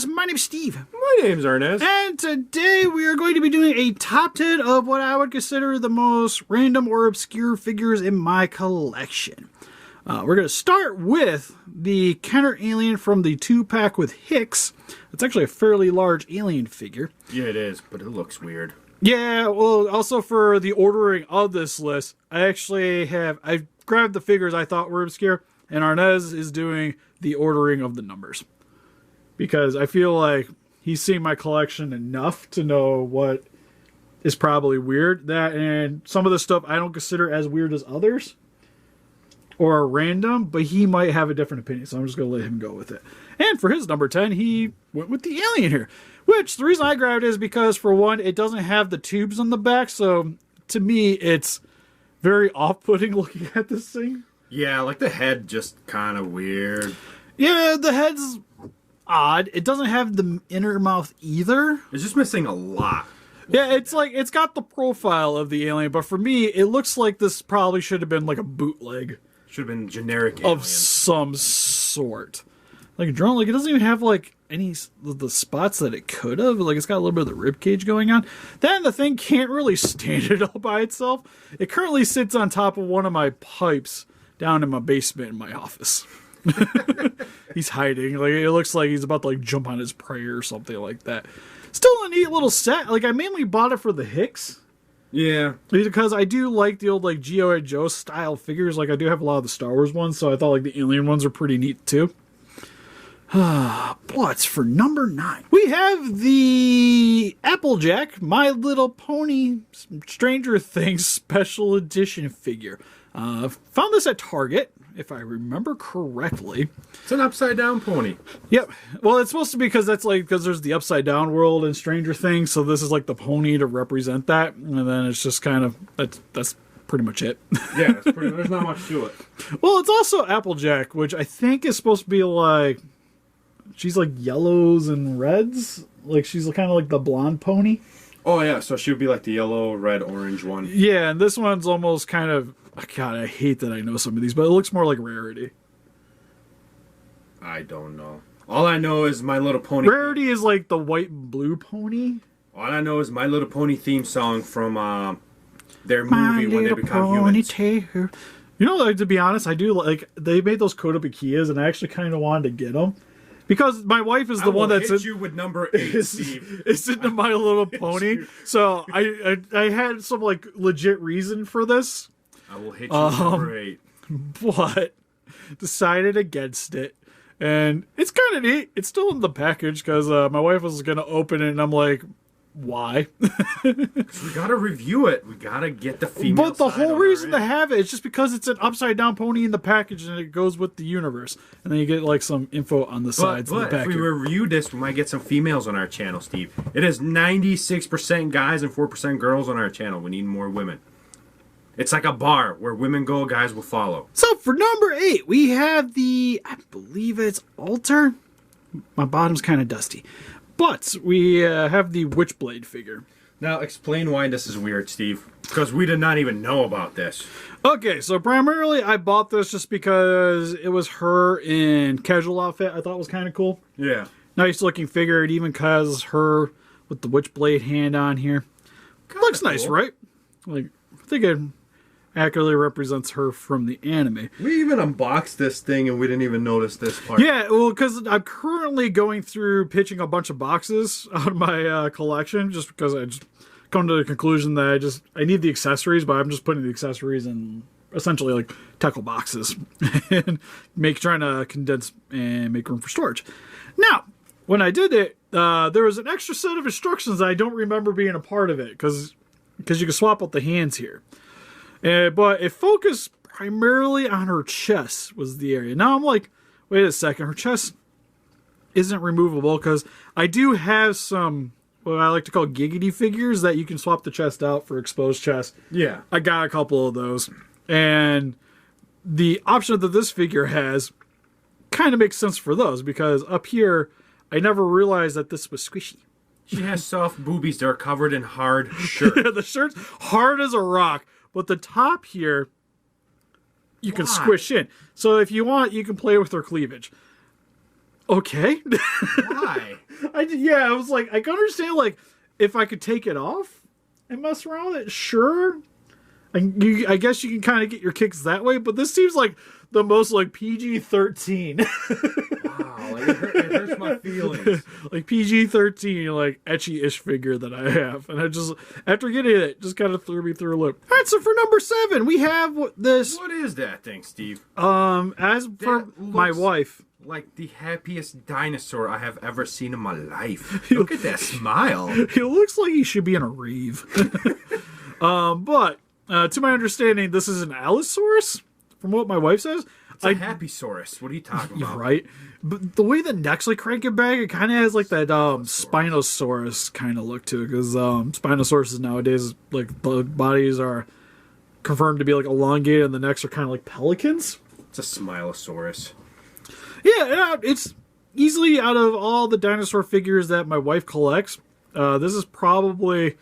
Yes, my name's Steve. My name's Arnes. And today we are going to be doing a top 10 of what I would consider the most random or obscure figures in my collection. We're going to start with the Kenner alien from the 2-pack with Hicks. It's actually a fairly large alien figure. Yeah, it is, but it looks weird. Yeah, well, also for the ordering of this list, I grabbed the figures I thought were obscure, and Arnes is doing the ordering of the numbers. Because I feel like he's seen my collection enough to know what is probably weird. That and some of the stuff I don't consider as weird as others or random, but he might have a different opinion, so I'm just going to let him go with it. And for his number 10, he went with the alien here. Which, the reason I grabbed it is because, for one, it doesn't have the tubes on the back, so to me, it's very off-putting looking at this thing. Yeah, like the head just kind of weird. Yeah, the head's odd. It doesn't have the inner mouth either. It's just missing a lot. Yeah, it's like, it's got the profile of the alien, but for me, it looks like this probably should have been like a bootleg. Should have been generic alien. Of some sort. Like a drone, like it doesn't even have like any of the spots that it could have. Like it's got a little bit of the rib cage going on. Then the thing can't really stand it all by itself. It currently sits on top of one of my pipes down in my basement in my office. He's hiding. Like it looks like he's about to like jump on his prey or something like that. Still a neat little set. Like I mainly bought it for the Hicks. Yeah. Because I do like the old like G.I. Joe style figures. Like I do have a lot of the Star Wars ones, so I thought like the alien ones are pretty neat too. What's for number 9? We have the Applejack, My Little Pony, Stranger Things special edition figure. Found this at Target, if I remember correctly. It's an upside down pony. Yep. Well, it's supposed to be because there's the upside down world in Stranger Things, so this is like the pony to represent that, and then it's just kind of that's pretty much it. Yeah, there's not much to it. Well, it's also Applejack, which I think is supposed to be like. She's like yellows and reds. Like she's kind of like the blonde pony. Oh yeah, so she would be like the yellow, red, orange one. Yeah, and this one's almost kind of... God, I hate that I know some of these, but it looks more like Rarity. I don't know. All I know is My Little Pony. Rarity is like the white and blue pony. All I know is My Little Pony theme song from their movie when they become humans. You know, like, to be honest, I do like... They made those Kotobukias, and I actually kind of wanted to get them. Because my wife is the one that's hit you with number 8, Steve. It's into My Little Pony. So I had some like legit reason for this. I will hit you with number 8. But decided against it. And it's kind of neat. It's still in the package because my wife was going to open it and I'm like, why? We gotta review it. We gotta get the female. But the whole reason to have it is just because it's an upside down pony in the package and it goes with the universe. And then you get like some info on the sides of the package. If we review this, we might get some females on our channel, Steve. It is 96% guys and 4% girls on our channel. We need more women. It's like a bar where women go, guys will follow. So for number 8, we have the, I believe it's Altar. My bottom's kind of dusty. But we have the Witchblade figure. Now, explain why this is weird, Steve. Because we did not even know about this. Okay, so primarily I bought this just because it was her in casual outfit. I thought it was kind of cool. Yeah. Nice looking figure. It even has her with the Witchblade hand on here. Kinda Looks nice, cool. right? Like, I think it accurately represents her from the anime. We even unboxed this thing and we didn't even notice this part. Yeah, well, because I'm currently going through pitching a bunch of boxes out of my collection just because I just come to the conclusion that I need the accessories, but I'm just putting the accessories in essentially like tackle boxes and trying to condense and make room for storage. Now, when I did it, there was an extra set of instructions that I don't remember being a part of it because you can swap out the hands here. But it focused primarily on her chest was the area. Now I'm like, wait a second, her chest isn't removable because I do have some what I like to call giggity figures that you can swap the chest out for exposed chest. Yeah. I got a couple of those. And the option that this figure has kind of makes sense for those because up here, I never realized that this was squishy. She has soft boobies that are covered in hard shirt. Yeah, the shirt's hard as a rock. But the top here, you can squish in. So if you want, you can play with her cleavage. okay. Why? I was like, I can understand, like, if I could take it off and mess around with it, sure. I guess you can kind of get your kicks that way, but this seems like the most, like, PG-13. Wow, like, it hurts my feelings. Like, PG-13, like, etchy-ish figure that I have. And I just, after getting it, just kind of threw me through a loop. All right, so for number 7, we have this. What is that thing, Steve? As for my wife. Like the happiest dinosaur I have ever seen in my life. Look at that smile. He looks like he should be in a reeve. But to my understanding, this is an Allosaurus, from what my wife says. It's a Happysaurus. What are you talking about? Right. But the way the neck's like cranking back, it kind of has like that Spinosaurus kind of look to it. Because Spinosauruses nowadays, like, the bodies are confirmed to be like elongated and the necks are kind of like pelicans. It's a Smilosaurus. Yeah, it's easily, out of all the dinosaur figures that my wife collects, this is probably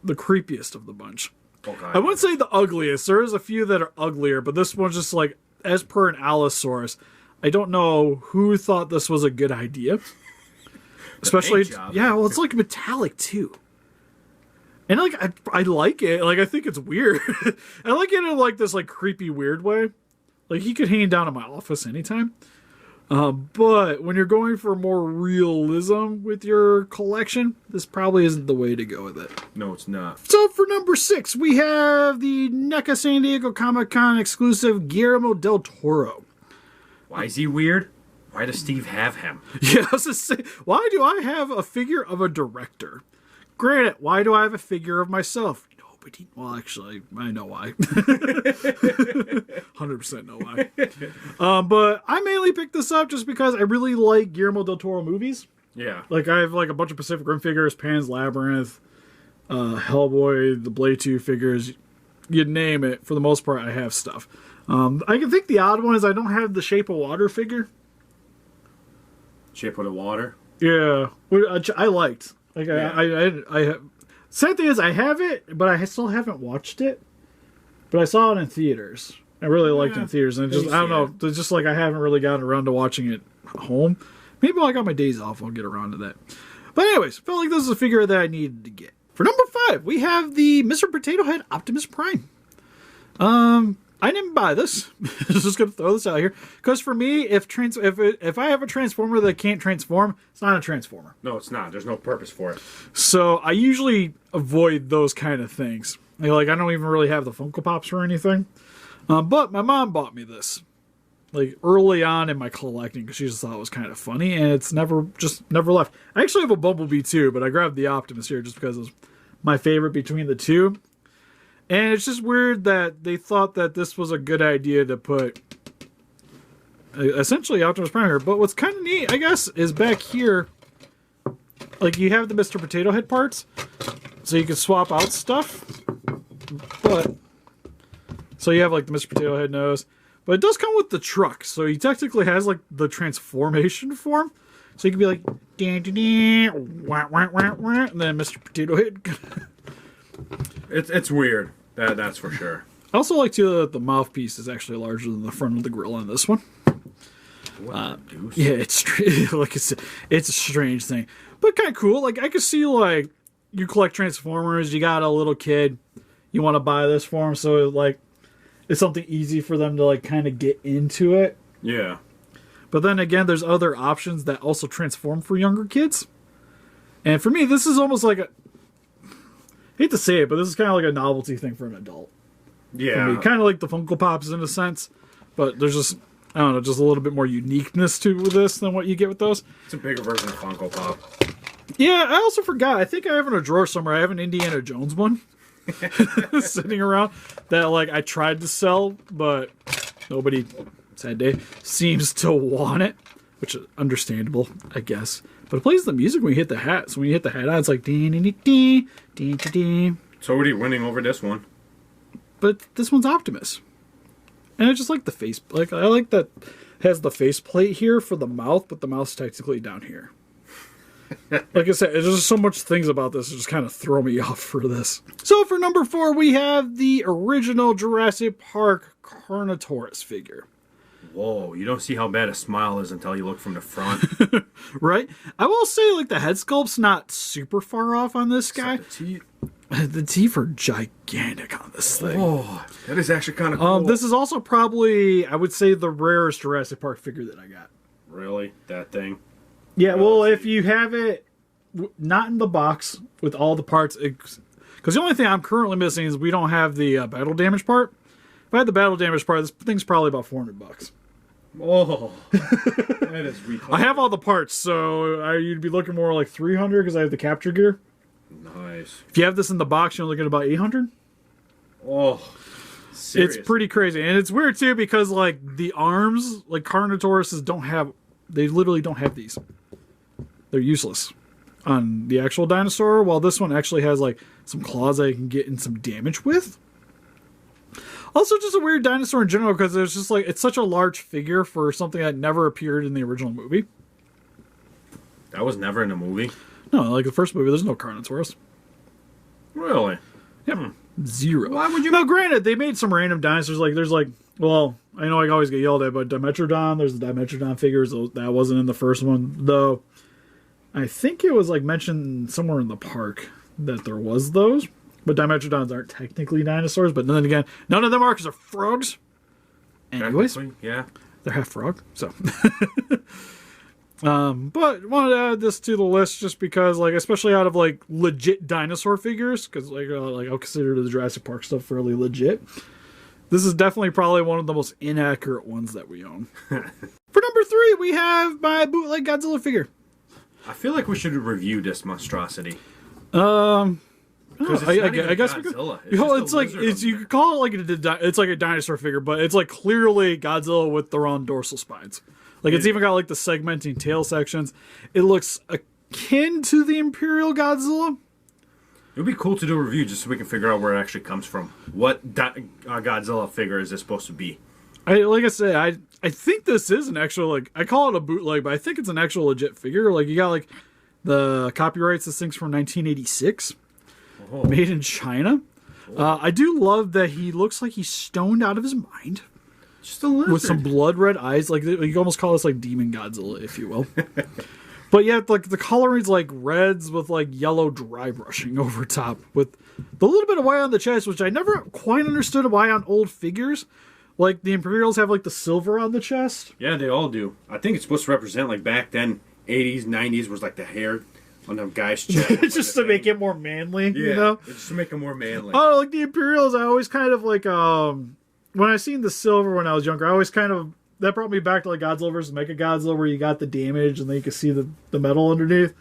the creepiest of the bunch. Okay. I wouldn't say the ugliest. There is a few that are uglier, but this one's just like, as per an Allosaurus, I don't know who thought this was a good idea. Especially, yeah, well, it's like metallic too. And like, I like it. Like, I think it's weird. I like it in like this like creepy weird way. Like, he could hang down in my office anytime. But when you're going for more realism with your collection, this probably isn't the way to go with it. No, it's not. So for number 6, we have the NECA San Diego Comic-Con exclusive Guillermo del Toro. Why is he weird? Why does Steve have him? Yeah, I was just saying, why do I have a figure of a director? Granted, why do I have a figure of myself? Well, actually, I know why. 100% know why. But I mainly picked this up just because I really like Guillermo del Toro movies. Yeah. Like, I have like a bunch of Pacific Rim figures, Pan's Labyrinth, Hellboy, the Blade 2 figures. You name it. For the most part, I have stuff. I can think the odd one is I don't have the Shape of Water figure. Shape of the Water? Yeah. Which I liked. Like, yeah. I sad thing is, I have it, but I still haven't watched it. But I saw it in theaters. I really liked it in theaters, and just I don't know, it's just like I haven't really gotten around to watching it at home. Maybe when I got my days off, I'll get around to that. But anyways, felt like this is a figure that I needed to get. For number 5, we have the Mr. Potato Head Optimus Prime. I didn't buy this. Just gonna throw this out here because for me, if I have a Transformer that can't transform, it's not a Transformer. No, it's not. There's no purpose for it. So I usually avoid those kind of things. Like, I don't even really have the Funko Pops or anything. But my mom bought me this, like, early on in my collecting because she just thought it was kind of funny, and it's never left. I actually have a Bumblebee too, but I grabbed the Optimus here just because it was my favorite between the two. And it's just weird that they thought that this was a good idea to put essentially Optimus Prime here. But what's kind of neat, I guess, is back here, like, you have the Mr. Potato Head parts, so you can swap out stuff. But so you have like the Mr. Potato Head nose, but it does come with the truck, so he technically has like the transformation form. So you can be like, wah, wah, wah, wah, and then Mr. Potato Head. It's weird. That's for sure. I also like too that the mouthpiece is actually larger than the front of the grill on this one. Yeah, it's like it's a strange thing, but kind of cool. Like, I could see, like, you collect Transformers, you got a little kid, you want to buy this for him, so like it's something easy for them to like kind of get into it. Yeah. But then again, there's other options that also transform for younger kids. And for me, this is almost like a, I hate to say it, but this is kind of like a novelty thing for an adult. Yeah. Kind of like the Funko Pops in a sense, but there's just, I don't know, just a little bit more uniqueness to this than what you get with those. It's a bigger version of Funko Pop. Yeah, I also forgot. I think I have in a drawer somewhere. I have an Indiana Jones one sitting around that, like, I tried to sell, but nobody, sad day, seems to want it, which is understandable, I guess. But it plays the music when you hit the hat. So when you hit the hat on, it's like ding ding ding ding ding. So what are you winning over this one? But this one's Optimus. And I just like the face. Like, I like that it has the face plate here for the mouth, but the mouth's technically down here. Like I said, there's just so much things about this that just kind of throw me off for this. So for number 4, we have the original Jurassic Park Carnotaurus figure. Whoa, you don't see how bad a smile is until you look from the front. Right? I will say, like, the head sculpt's not super far off on this guy. The teeth are gigantic on this thing. Oh, that is actually kind of cool. This is also probably, I would say, the rarest Jurassic Park figure that I got. Really? That thing? Yeah, well, if you have it not in the box with all the parts, because the only thing I'm currently missing is we don't have the battle damage part. If I had the battle damage part, this thing's probably about $400. Oh, that is retarded. I have all the parts, so you'd be looking more like $300 because I have the capture gear. Nice. If you have this in the box, you're looking at about $800. Oh, serious. It's pretty crazy, and it's weird too because like the arms, like Carnotauruses don't have. They literally don't have these. They're useless on the actual dinosaur, while this one actually has like some claws that you can get in some damage with. Also, just a weird dinosaur in general because it's just like it's such a large figure for something that never appeared in the original movie. That was never in a movie? No, like the first movie, there's no Carnotaurus. Really? Yeah, zero. Why would you? Now, granted, they made some random dinosaurs. Like there's like, well, I know I always get yelled at, but Dimetrodon. There's the Dimetrodon figures that wasn't in the first one, though. I think it was like mentioned somewhere in the park that there was those. But Dimetrodons aren't technically dinosaurs, but then again, none of them are because they're frogs. Anyways, yeah, they're half frog, so. But wanted to add this to the list just because, like, especially out of like legit dinosaur figures, because like I'll consider the Jurassic Park stuff fairly legit. This is definitely probably one of the most inaccurate ones that we own. For number 3, we have my bootleg Godzilla figure. I feel like we should review this monstrosity. I guess Godzilla. It's like you could call it like it's like a dinosaur figure, but it's like clearly Godzilla with the wrong dorsal spines. Like it's even got like the segmenting tail sections. It looks akin to the Imperial Godzilla. It would be cool to do a review just so we can figure out where it actually comes from. What Godzilla figure is this supposed to be? Like I say, I think this is an actual, like, I call it a bootleg, but I think it's an actual legit figure. Like you got like the copyrights. This thing's from 1986. Made in China. I do love that he looks like he's stoned out of his mind. Just a lizard. With some blood red eyes. Like you can almost call this like Demon Godzilla, if you will. But yeah, like the coloring's like reds with like yellow dry brushing over top. With the little bit of white on the chest, which I never quite understood why on old figures. Like the Imperials have like the silver on the chest. Yeah, they all do. I think it's supposed to represent like back then, 80s, 90s was like the hair on the guy's chest. Just to make it more manly, yeah, you know? Just to make it more manly. Oh, like the Imperials, I always kind of like, when I seen the silver when I was younger, I always kind of, that brought me back to like Godzilla vs. Mechagodzilla where you got the damage and then you could see the metal underneath.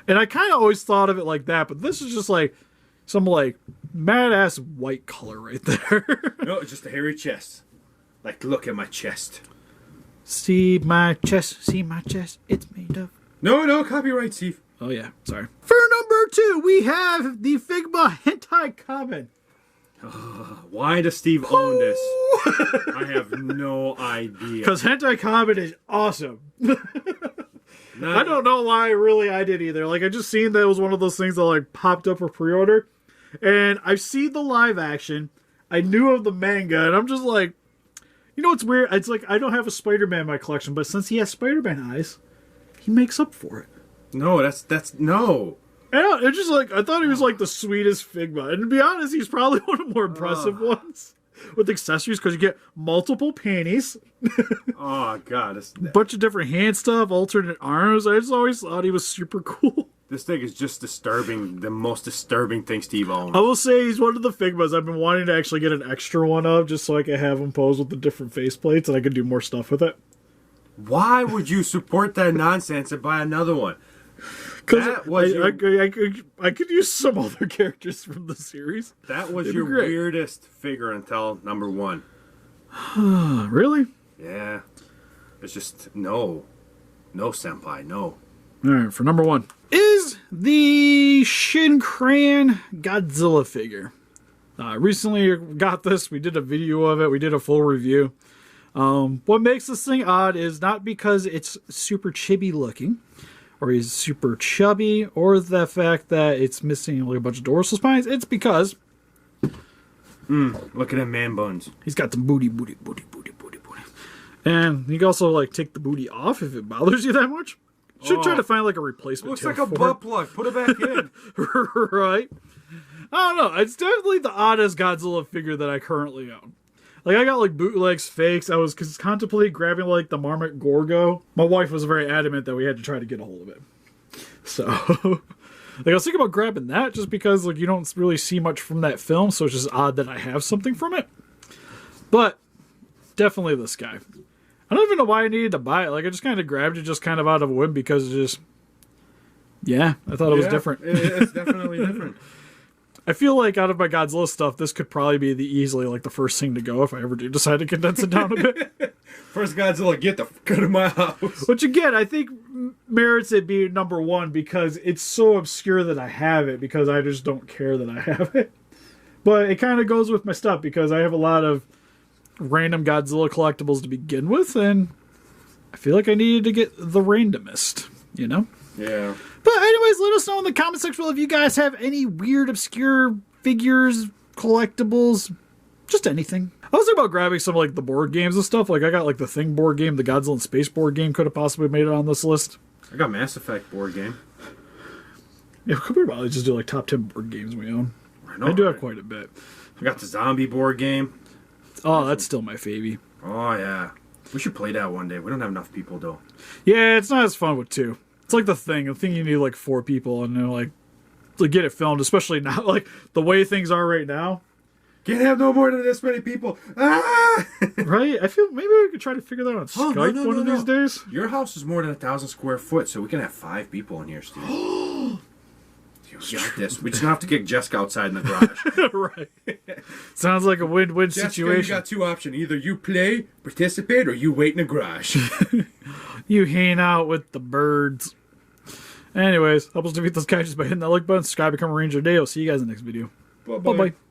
And I kind of always thought of it like that, but this is just like some like mad-ass white color right there. No, it's just a hairy chest. Like, look at my chest. See my chest, it's made of... No, copyright, Steve. Oh, yeah, sorry. For number 2, we have the Figma Hittite Common. Why does Steve own this? I have no idea. Because Hentai Common is awesome. I don't know why really I did either. Like, I just seen that it was one of those things that, like, popped up for pre-order. And I've seen the live action. I knew of the manga, and I'm just like... You know what's weird? It's like, I don't have a Spider-Man in my collection, but since he has Spider-Man eyes, he makes up for it. No, that's no. Yeah, it's just like, I thought he was like the sweetest Figma. And to be honest, he's probably one of the more impressive ones. With accessories, because you get multiple panties. Oh, God. Bunch of different hand stuff, alternate arms. I just always thought he was super cool. This thing is just disturbing. The most disturbing thing Steve owns. I will say he's one of the Figmas I've been wanting to actually get an extra one of, just so I can have him pose with the different faceplates and I can do more stuff with it. Why would you support that nonsense and buy another one? Because I could use some other characters from the series. That was your weirdest figure until number 1. Really? Yeah. It's just, no. No, senpai, no. Alright, for number 1 is the Shin Godzilla figure. Recently got this. We did a video of it. We did a full review. What makes this thing odd is not because it's super chibi looking, or he's super chubby, or the fact that it's missing like a bunch of dorsal spines. It's because... Look at them man buns. He's got the booty. And you can also like take the booty off if it bothers you that much. Should try to find like a replacement. Looks tail like a for butt plug. Put it back in. it. Right. I don't know. It's definitely the oddest Godzilla figure that I currently own. Like, I got, like, bootlegs, fakes. I was contemplating grabbing, like, the Marmot Gorgo. My wife was very adamant that we had to try to get a hold of it. So, like, I was thinking about grabbing that just because, like, you don't really see much from that film, so it's just odd that I have something from it. But, definitely this guy. I don't even know why I needed to buy it. Like, I just kind of grabbed it just kind of out of a whim because it just... Yeah, I thought it was different. It's definitely different. I feel like out of my Godzilla stuff, this could probably be easily like the first thing to go if I ever do decide to condense it down a bit. First Godzilla, get the fuck out of my house. Which again, I think merits it being number one because it's so obscure that I have it because I just don't care that I have it. But it kind of goes with my stuff because I have a lot of random Godzilla collectibles to begin with, and I feel like I needed to get the randomest, you know? Yeah. But anyways, let us know in the comment section below if you guys have any weird, obscure figures, collectibles, just anything. I was thinking about grabbing some like the board games and stuff. Like I got like the Thing board game, the Godzilla and Space board game could have possibly made it on this list. I got Mass Effect board game. Yeah, we could probably just do like top 10 board games we own. I do have quite a bit. I got the zombie board game. Oh, that's still my favy. Oh yeah. We should play that one day. We don't have enough people though. Yeah, it's not as fun with two. It's like the thing. The thing you need like 4 people and they're like to get it filmed, especially now, like the way things are right now. Can't have no more than this many people. Ah! Right? I feel maybe we could try to figure that out on Skype one of these days. Your house is more than 1,000 square foot, so we can have 5 people in here, Steve. You got this. We just don't have to kick Jessica outside in the garage. Right. Sounds like a win-win situation. You got 2 options. Either you play, participate, or you wait in the garage. You hang out with the birds. Anyways, help us defeat those guys just by hitting that like button, subscribe, become a Ranger Day. I'll see you guys in the next video. Bye-bye. Bye-bye.